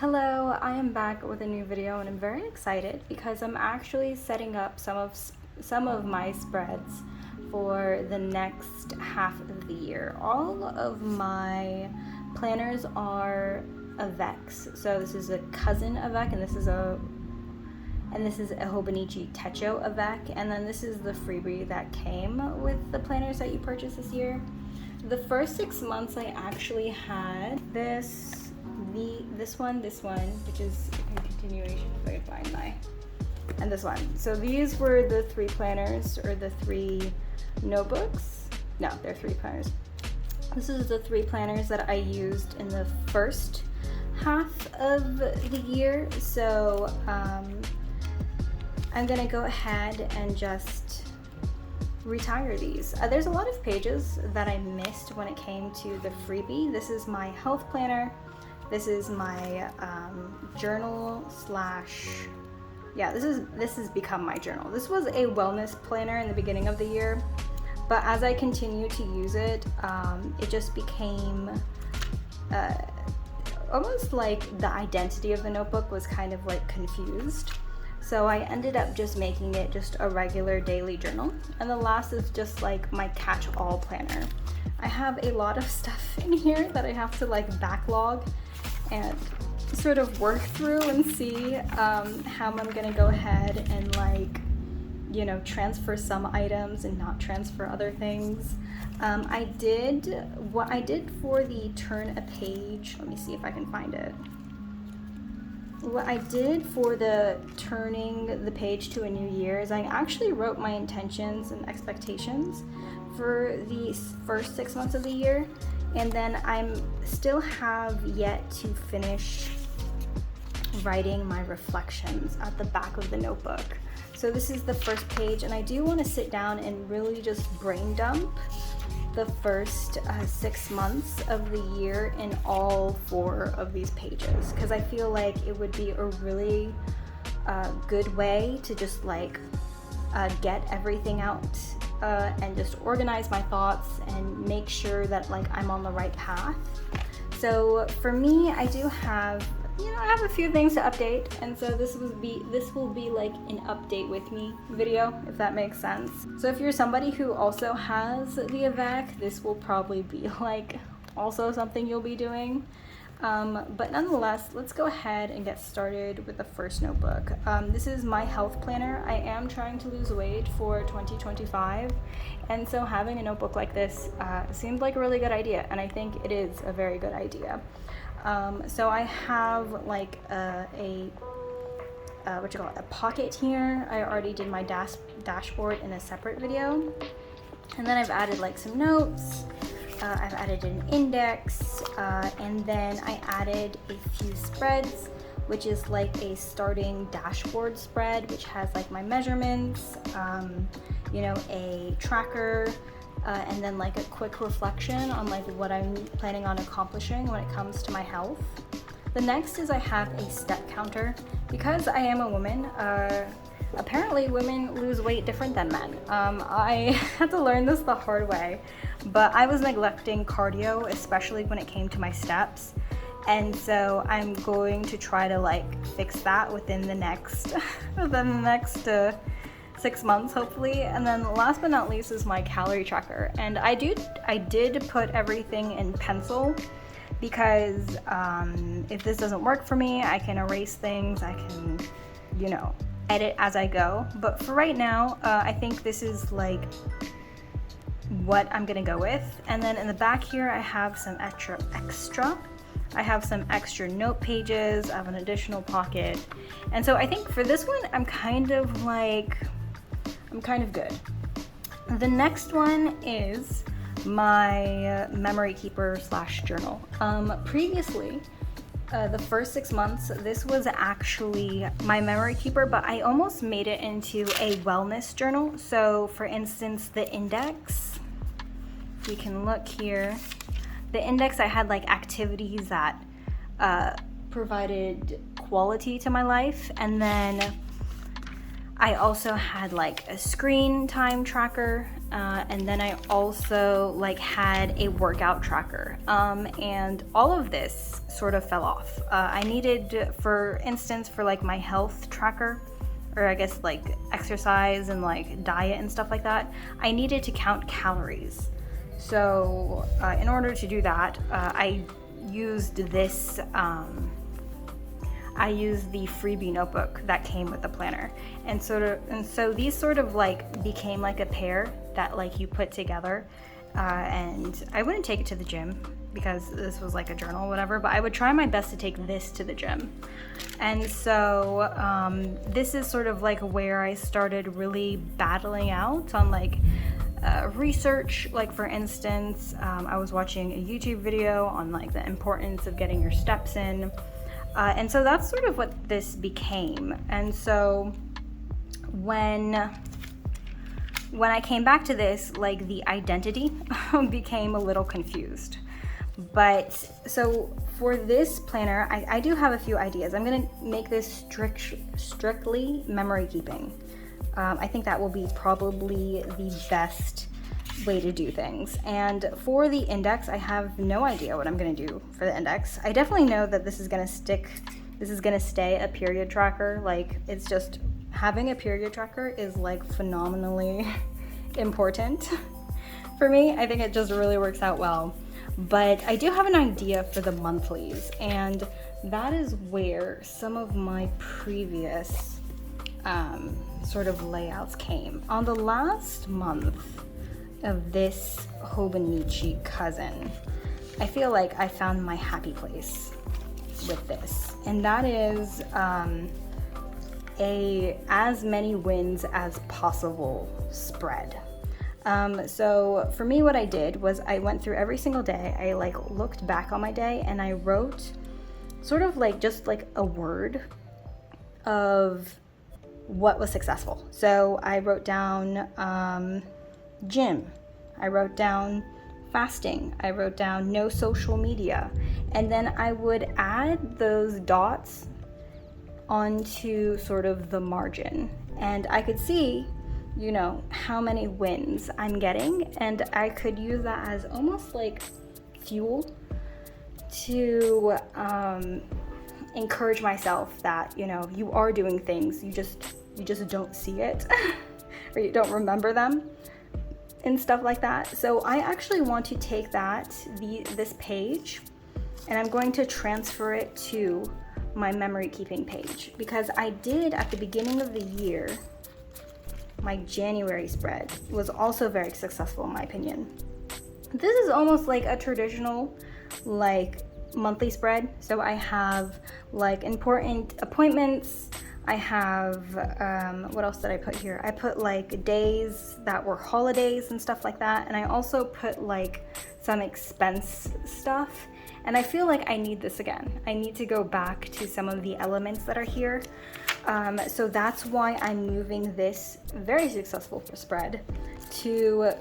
Hello, I am back with a new video and I'm very excited because I'm actually setting up some of my spreads for the next half of the year. All of my planners are Avex. So this is a cousin Avec and this is a Hobonichi Techo Avec, and then this is the freebie that came with the planners that you purchased this year. The first 6 months I actually had this one, which is a continuation, if I can find and this one. So these were the 3 planners, or the 3 notebooks. No, they're 3 planners. This is the 3 planners that I used in the first half of the year. So I'm gonna go ahead and just retire these. There's a lot of pages that I missed when it came to the freebie. This is my health planner. This is my journal slash, this has become my journal. This was a wellness planner in the beginning of the year, but as I continue to use it, it just became almost like the identity of the notebook was kind of like confused. So I ended up just making it just a regular daily journal. And the last is just like my catch-all planner. I have a lot of stuff in here that I have to like backlog and sort of work through and see how I'm gonna go ahead and like, transfer some items and not transfer other things. What I did for the turn a page, let me see if I can find it. What I did for the turning the page to a new year is I actually wrote my intentions and expectations for the first 6 months of the year, and then I'm still have yet to finish writing my reflections at the back of the notebook. So this is the first page, and I do want to sit down and really just brain dump the first 6 months of the year in all 4 of these pages, because I feel like it would be a really good way to just like get everything out and just organize my thoughts and make sure that like I'm on the right path. So for me, I do have I have a few things to update, and so this will be like an update with me video, if that makes sense. So if you're somebody who also has the Avec, this will probably be like also something you'll be doing. But nonetheless, let's go ahead and get started with the first notebook. This is my health planner. I am trying to lose weight for 2025, and so having a notebook like this seemed like a really good idea, and I think it is a very good idea. So I have like a pocket here. I already did my dashboard in a separate video, and then I've added like some notes. I've added an index, and then I added a few spreads, which is like a starting dashboard spread, which has like my measurements, a tracker, and then like a quick reflection on like what I'm planning on accomplishing when it comes to my health. The next is I have a step counter. Because I am a woman, apparently women lose weight different than men. I had to learn this the hard way, but I was neglecting cardio, especially when it came to my steps. And so I'm going to try to like fix that within the next 6 months, hopefully. And then last but not least is my calorie tracker. And I did put everything in pencil because if this doesn't work for me, I can erase things, I can, edit as I go. But for right now, I think this is like what I'm gonna go with. And then in the back here, I have some extra. I have some extra note pages, I have an additional pocket. And so I think for this one, I'm kind of good. The next one is my memory keeper / journal. Previously, the first 6 months, this was actually my memory keeper, but I almost made it into a wellness journal. So for instance, the index, if we can look here, the index, I had like activities that provided quality to my life, and then I also had like a screen time tracker, and then I also like had a workout tracker, and all of this sort of fell off. I needed, for instance, for like my health tracker, or I guess like exercise and like diet and stuff like that, I needed to count calories. So in order to do that, I used this, I used the freebie notebook that came with the planner. And so these sort of like became like a pair that like you put together. And I wouldn't take it to the gym because this was like a journal or whatever, but I would try my best to take this to the gym. And so this is sort of like where I started really battling out on like research. Like for instance, I was watching a YouTube video on like the importance of getting your steps in. And so that's sort of what this became. And so when I came back to this, like the identity became a little confused. But so for this planner, I do have a few ideas. I'm gonna make this strictly memory keeping. I think that will be probably the best way to do things. And for the index, I have no idea what I'm gonna do for the index. I definitely know that this is gonna stay a period tracker. Like, it's just, having a period tracker is like phenomenally important for me. I think it just really works out well. But I do have an idea for the monthlies, and that is where some of my previous sort of layouts came. On the last month of this Hobonichi cousin, I feel like I found my happy place with this, and that is a as many wins as possible spread. So for me, what I did was I went through every single day. I like looked back on my day and I wrote sort of like just like a word of what was successful. So I wrote down gym, I wrote down fasting, I wrote down no social media, and then I would add those dots onto sort of the margin, and I could see, you know, how many wins I'm getting, and I could use that as almost like fuel to encourage myself that, you know, you are doing things, you just don't see it or you don't remember them and stuff like that. So I actually want to take this page, and I'm going to transfer it to my memory keeping page, because I did at the beginning of the year, my January spread was also very successful in my opinion. This is almost like a traditional like monthly spread. So I have like important appointments. I have, what else did I put here? I put like days that were holidays and stuff like that. And I also put like some expense stuff. And I feel like I need this again. I need to go back to some of the elements that are here. So that's why I'm moving this very successful spread to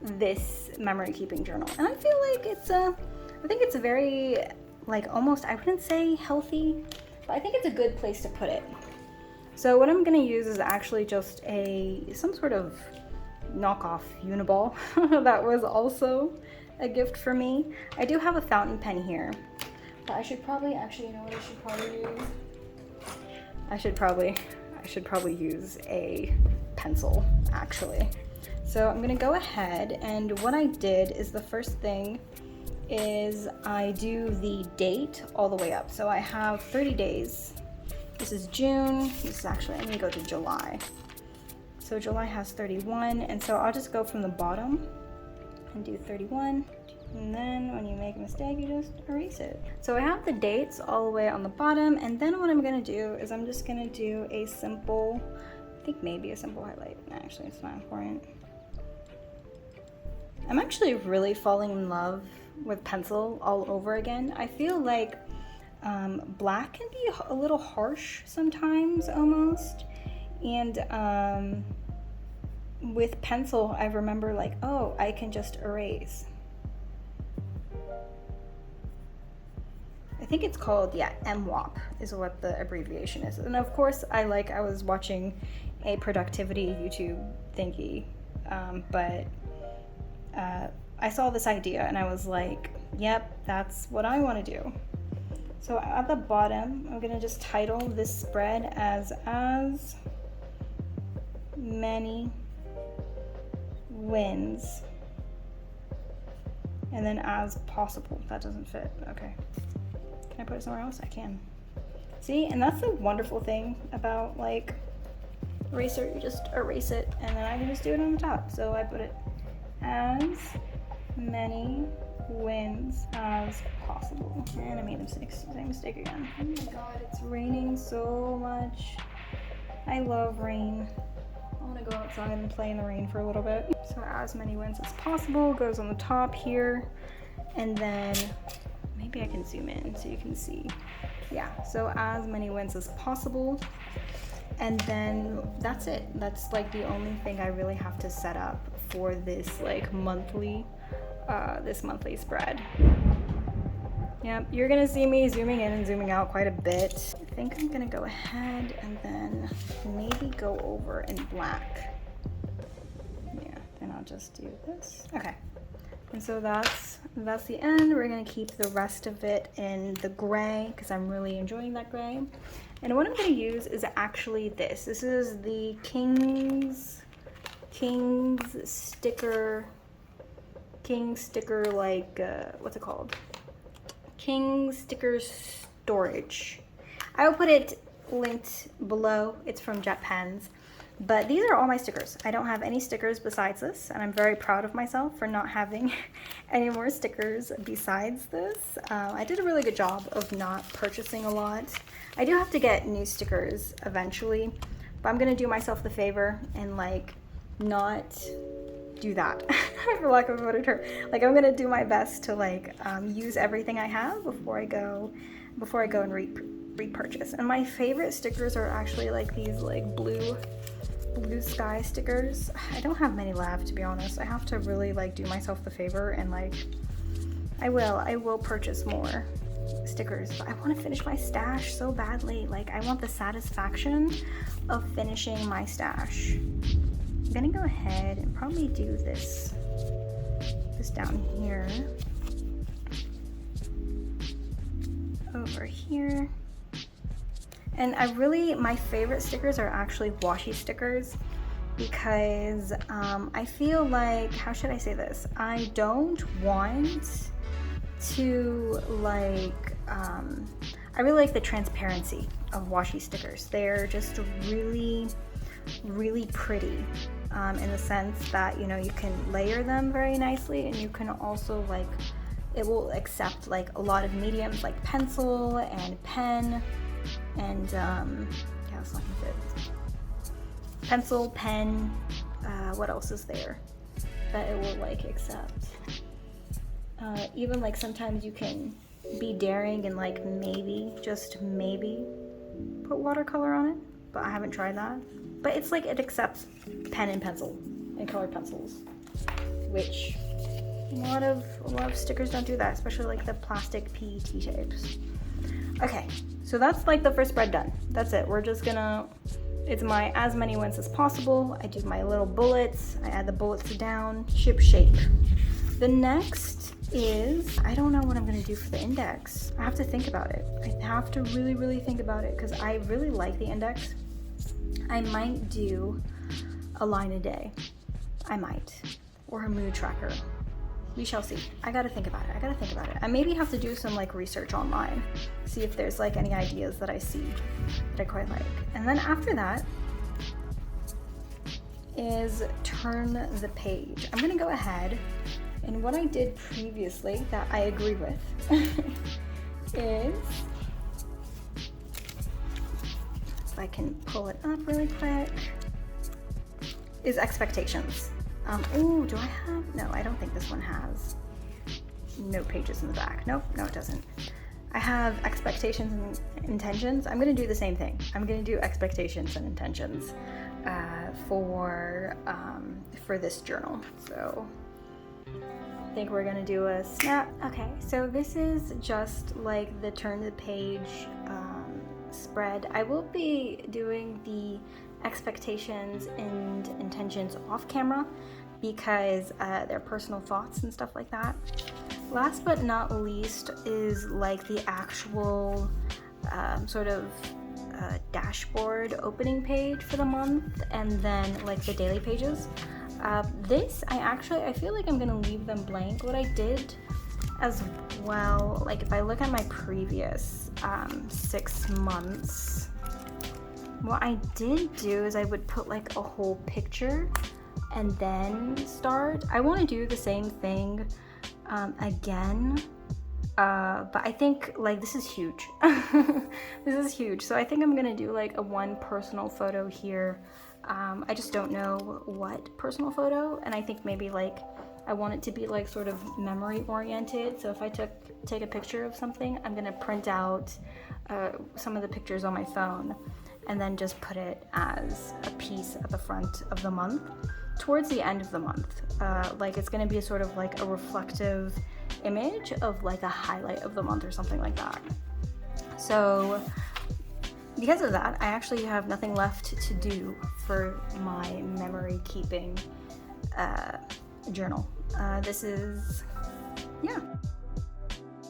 this memory keeping journal. And I feel like I think it's a very, like, almost, I wouldn't say healthy, but I think it's a good place to put it. So what I'm gonna use is actually just some sort of knockoff Uniball that was also a gift for me. I do have a fountain pen here, but I should probably, actually, you know what I should probably use? I should probably use a pencil, actually. So I'm gonna go ahead, and what I did is, the first thing is I do the date all the way up. So I have 30 days. This is June. This is actually, I'm gonna go to July. So July has 31, and so I'll just go from the bottom and do 31. And then when you make a mistake, you just erase it. So I have the dates all the way on the bottom, and then what I'm gonna do is I'm just gonna do a simple, I think maybe a simple highlight. Actually, it's not important. I'm actually really falling in love with pencil all over again. I feel like black can be a little harsh sometimes almost. And with pencil, I remember like, oh, I can just erase. think it's called, yeah, MWOP is what the abbreviation is. And of course, I was watching a productivity YouTube thingy, but I saw this idea and I was like, yep, that's what I want to do. So at the bottom, I'm gonna just title this spread as many wins, and then as possible. That doesn't fit. Okay. Can I put it somewhere else? I can. See, and that's the wonderful thing about like eraser. You just erase it, and then I can just do it on the top. So I put it as many wins as possible. And I made the same mistake again. Oh my god, it's raining so much. I love rain. I want to go outside and play in the rain for a little bit. So as many wins as possible goes on the top here. And then maybe I can zoom in so you can see. Yeah, so as many wins as possible. And then that's it. That's like the only thing I really have to set up for this like monthly spread. Yep, you're gonna see me zooming in and zooming out quite a bit. I think I'm gonna go ahead and then maybe go over in black. Yeah, then I'll just do this. Okay, and so that's the end. We're gonna keep the rest of it in the gray because I'm really enjoying that gray. And what I'm gonna use is actually this. This is the King's sticker. King sticker, like what's it called? King sticker storage. I will put it linked below. It's from Jet Pens, but these are all my stickers. I don't have any stickers besides this, and I'm very proud of myself for not having any more stickers besides this. I did a really good job of not purchasing a lot. I do have to get new stickers eventually, but I'm gonna do myself the favor and like not do that for lack of a better term. Like I'm gonna do my best to like use everything I have before I go and repurchase. And my favorite stickers are actually like these like blue sky stickers. I don't have many left, to be honest. I have to really like do myself the favor and like I will purchase more stickers, but I want to finish my stash so badly. Like I want the satisfaction of finishing my stash. I'm gonna go ahead and probably do this down here, over here. And my favorite stickers are actually washi stickers because I feel like, how should I say this? I don't want to like, I really like the transparency of washi stickers. They're just really pretty. In the sense that, you know, you can layer them very nicely, and you can also like, it will accept like a lot of mediums like pencil and pen and yeah, it's not gonna fit. Pencil, pen, what else is there that it will like accept? Even like sometimes you can be daring and like maybe, just maybe, put watercolor on it, but I haven't tried that. But it's like it accepts pen and pencil and colored pencils, which a lot of stickers don't do that, especially like the plastic PET tapes. Okay, so that's like the first spread done. That's it. We're just gonna, it's my as many wins as possible. I do my little bullets. I add the bullets down, ship shape. The next is, I don't know what I'm gonna do for the index. I have to think about it. I have to really think about it because I really like the index. I might do a line a day. I might. Or a mood tracker. We shall see. I gotta think about it. I maybe have to do some like research online. See if there's like any ideas that I see that I quite like. And then after that is turn the page. I'm gonna go ahead, and what I did previously that I agree with is, I can pull it up really quick, is expectations. Oh, do I have? No, I don't think this one has no pages in the back. Nope, no it doesn't. I have expectations and intentions. I'm gonna do the same thing. I'm gonna do expectations and intentions for this journal. So think we're gonna do a snap. Okay, so this is just like the turn the page spread. I will be doing the expectations and intentions off camera because they're personal thoughts and stuff like that. Last but not least is like the actual sort of dashboard opening page for the month, and then like the daily pages. This I feel like I'm gonna leave them blank. What I did as well, like if I look at my previous 6 months, what I did do is I would put like a whole picture and then start. I want to do the same thing again, but I think like this is huge. This is huge, so I think I'm gonna do like a one personal photo here. I just don't know what personal photo, and I think maybe like I want it to be like sort of memory oriented. So if I take a picture of something, I'm gonna print out some of the pictures on my phone and then just put it as a piece at the front of the month towards the end of the month. Like it's gonna be a sort of like a reflective image of like a highlight of the month or something like that. So because of that, I actually have nothing left to do for my memory keeping journal. This is, yeah.